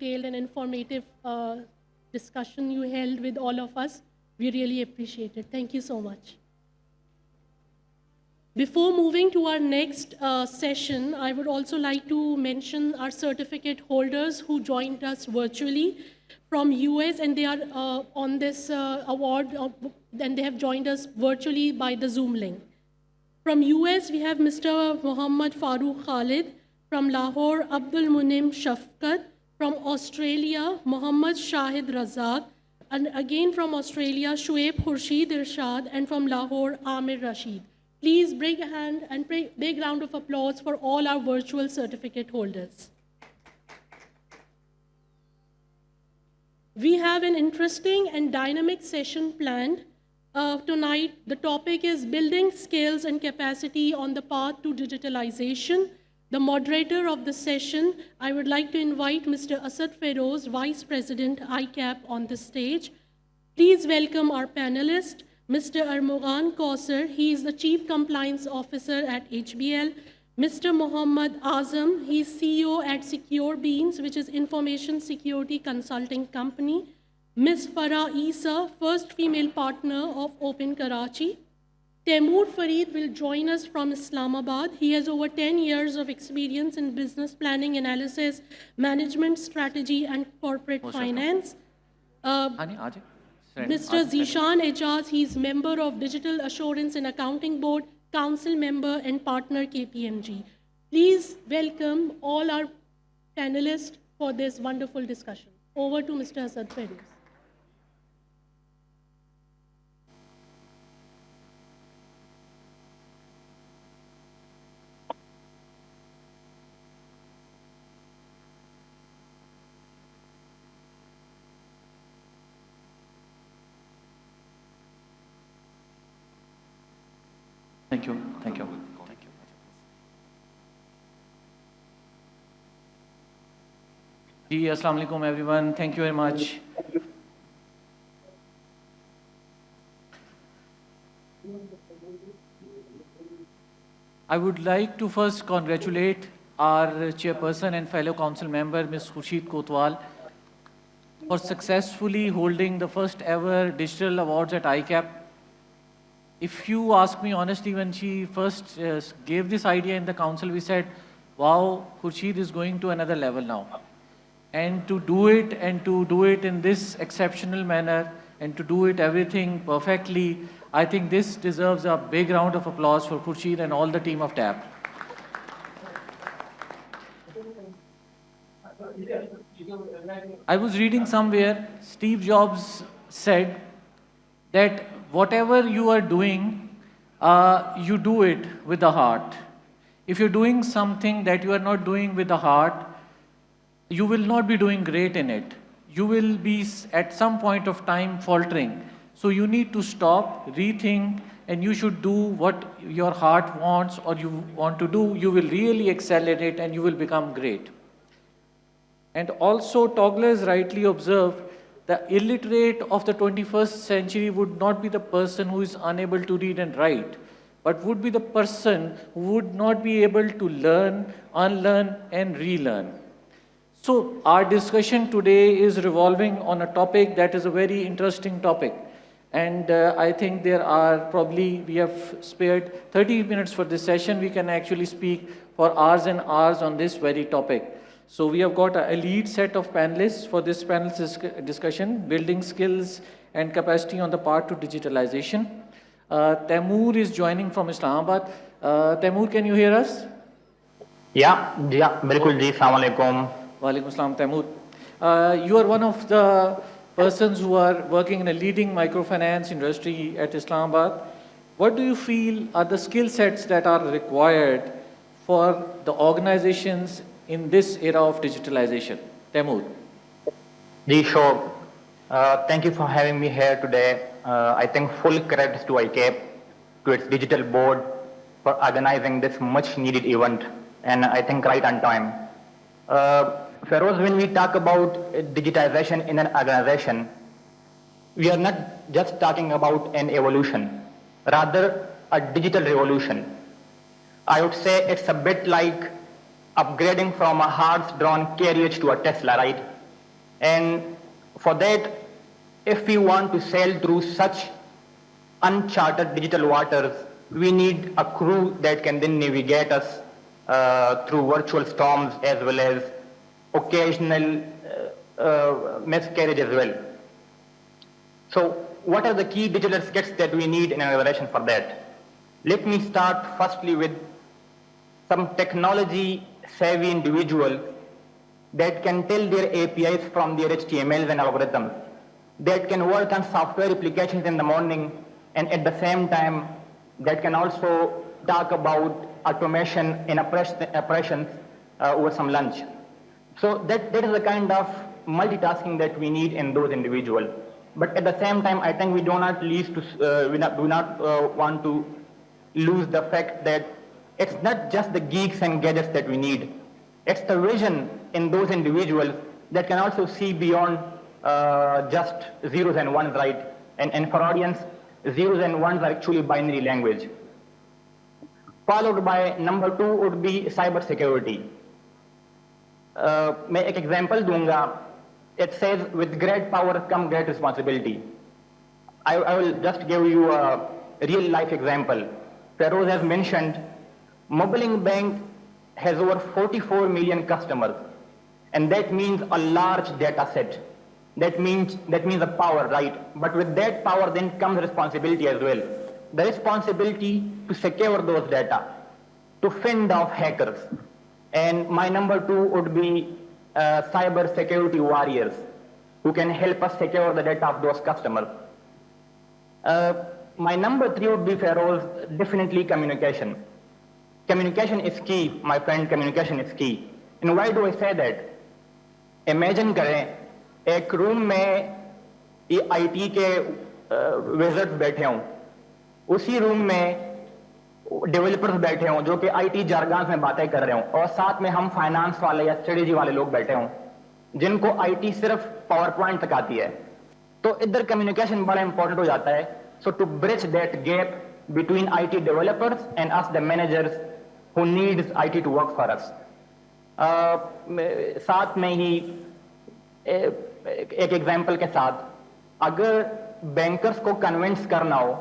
detailed and informative discussion you held with all of us. We really appreciate it. Thank you so much. Before moving to our next session, I would also like to mention our certificate holders who joined us virtually from US, and they are on this award, and they have joined us virtually by the Zoom link. From US, we have Mr. Muhammad Farooq Khalid. From Lahore, Abdul Munim Shafqat. From Australia, Muhammad Shahid Razak. And again from Australia, Shoaib Khurshid Irshad. And from Lahore, Amir Rashid. Please bring a hand and big round of applause for all our virtual certificate holders. We have an interesting and dynamic session planned. Tonight, the topic is building skills and capacity on the path to digitalization. The moderator of the session, I would like to invite Mr. Asad Feroz, Vice President, ICAP, on the stage. Please welcome our panelist, Mr. Armughan Kausar. He is the Chief Compliance Officer at HBL. Mr. Mohammad Azam, he is CEO at Secure Beans, which is information security consulting company. Ms. Farah Isa, first female partner of Open Karachi. Taimur Farid will join us from Islamabad. He has over 10 years of experience in business planning, analysis, management strategy, and corporate finance. Mr. Zishan Ejaz, he is member of Digital Assurance and Accounting Board, council member and partner KPMG. Please welcome all our panelists for this wonderful discussion. Over to Mr. Asad Feroz. Thank you. Thank you. Thank you. Assalamu alaikum, everyone. Thank you very much. I would like to first congratulate our chairperson and fellow council member, Ms. Khurshid Kotwal, for successfully holding the first ever digital awards at ICAP. If you ask me honestly, when she first gave this idea in the council, we said, wow, Khurshid is going to another level now. And to do it in this exceptional manner and to do it everything perfectly, I think this deserves a big round of applause for Khurshid and all the team of TAP. I was reading somewhere, Steve Jobs said that whatever you are doing, you do it with the heart. If you're doing something that you are not doing with the heart, you will not be doing great in it. You will be at some point of time faltering. So you need to stop, rethink, and you should do what your heart wants or you want to do. You will really excel at it and you will become great. And also, Togler rightly observed, the illiterate of the 21st century would not be the person who is unable to read and write, but would be the person who would not be able to learn, unlearn, and relearn. So our discussion today is revolving on a topic that is a very interesting topic. And I think we have spared 30 minutes for this session. We can actually speak for hours and hours on this very topic. So we have got an elite set of panelists for this panel discussion, building skills and capacity on the path to digitalization. Taimur is joining from Islamabad. Taimur, can you hear us? Yeah, bilkul ji, assalamu alaikum. Wa alaikum assalam, Taimur. You are one of the persons who are working in a leading microfinance industry at Islamabad. What do you feel are the skill sets that are required for the organizations in this era of digitalization? Taimur. Ji, sure. Thank you for having me here today. I think full credit to ICAP, to its digital board for organizing this much needed event, and I think right on time. Feroz, when we talk about digitization in an organization, we are not just talking about an evolution, rather a digital revolution. I would say it's a bit like upgrading from a horse-drawn carriage to a Tesla, right? And for that, if we want to sail through such uncharted digital waters, we need a crew that can then navigate us through virtual storms as well as occasional miscarriage as well. So what are the key digital skills that we need in an organization for that? Let me start firstly with some technology savvy individuals that can tell their APIs from their HTMLs and algorithms, that can work on software applications in the morning, and at the same time that can also talk about automation in operations over some lunch. So that is the kind of multitasking that we need in those individuals. But at the same time, I think we do not want to lose the fact that it's not just the geeks and gadgets that we need. It's the vision in those individuals that can also see beyond just zeros and ones, right? And for audience, zeros and ones are actually binary language. Followed by number 2 would be cyber security. मैं एक example दूंगा. It says, with great power come great responsibility. I will just give you a real life example. Feroz has mentioned, Mobiling Bank has over 44 million customers, and that means a large data set. That means a power, right? But with that power then comes responsibility as well. The responsibility to secure those data, to fend off hackers. And my number 2 would be cyber security warriors who can help us secure the data of those customers. My number 3 would be, Feroz, definitely communication. Communication is key, my friend, communication is key. And why do I say that? Imagine करें, एक room में ये IT के wizards बैठे हों, उसी room में developers बैठे हों जो कि IT jargons में बातें कर रहे हों, और साथ में हम फाइनेंस वाले या स्ट्रेटेजी वाले लोग बैठे हों जिनको IT सिर्फ पावर पॉइंट तक आती है, तो इधर कम्युनिकेशन बड़ा इंपॉर्टेंट हो जाता है. So to bridge that gap between IT developers and us the managers who needs IT to work for us. साथ में ही एक एग्जांपल के साथ, अगर बैंकर्स को कन्विंस करना हो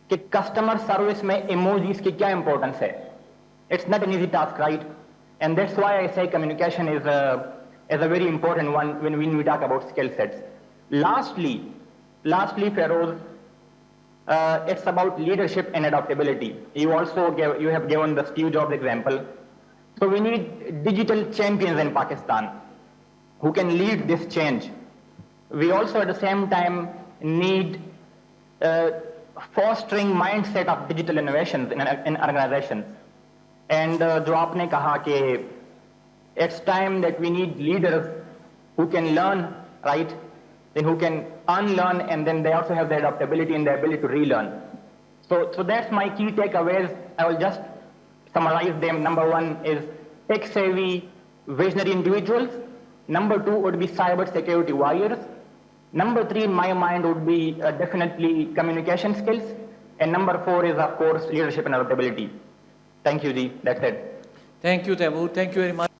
कि कस्टमर सर्विस में इमोजीज की क्या इंपॉर्टेंस है, it's not an easy task, right? And that's why I say communication is a very important one when we talk about skill sets. Lastly, Feroz, it's about leadership and adaptability. You have given the Steve Jobs example. So we need digital champions in Pakistan who can lead this change. We also at the same time need fostering mindset of digital innovations in organizations. And जो आपने कहा कि it's time that we need leaders who can learn, right? Then who can unlearn, and then they also have the adaptability and the ability to relearn. So that's my key takeaways. I will just summarize them. Number 1 is tech-savvy, visionary individuals. Number 2 would be cyber security warriors. Number 3 in my mind would be definitely communication skills. And number 4 is, of course, leadership and adaptability. Thank you, Ji. That's it. Thank you, Taimur. Thank you very much.